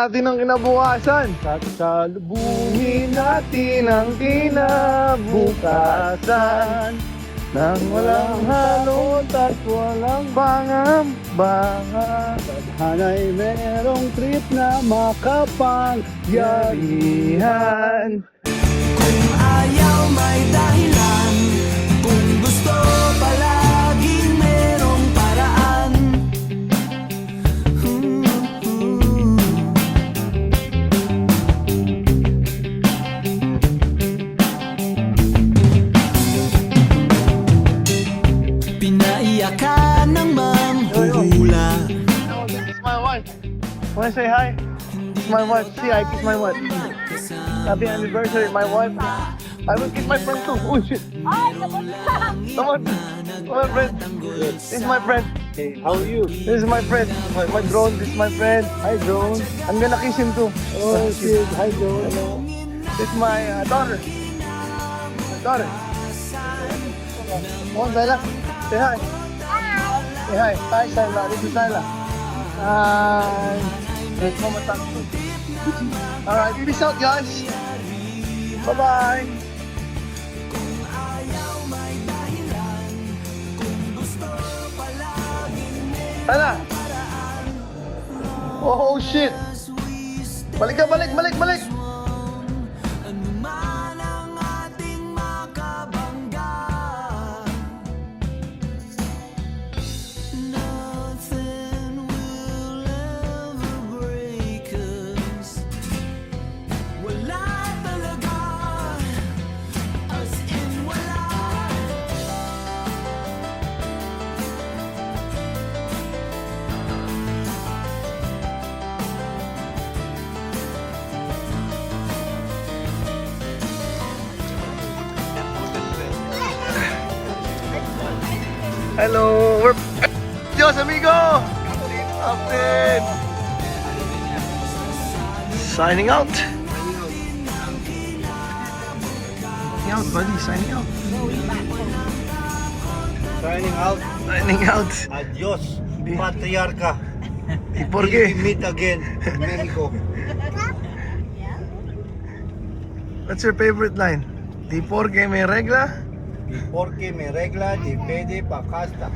natin ang kinabukasan. Sasalubungin natin ang kinabukasan nang walang halot at walang bangambangan. Tadhana'y merong trip na makapangyarihan. Kung ayaw may dahilan, kung gusto palaging merong paraan. Pinaiyakan ng manghuhula. This is my wife. Wanna say hi? This is my wife. See, I kiss my wife. Happy anniversary, my wife. I will kiss my friend too. Oh shit. Someone, my friend. This is my friend. Hey, how are you? This is my friend. My drone. This is my friend. Hi, Drone. I'm gonna kiss him too. Oh, shit. Hi, Drone. This is my daughter. My daughter. Come on, Bella. Say hi. Say hi. Hi, Sayla. This is Sayla. Hi. Let's go, alright, peace out, guys. Bye-bye. Sayla. Oh, shit. Balik ka, balik. Hello, we're Dios amigo. Captain. Signing out. Signing out, buddy. Signing out. Signing out. Signing out. Adios, patriarca. ¿Y por qué? Meet again in Mexico. What's your favorite line? ¿Y por qué me regla? Porque me regla de pede pa casta.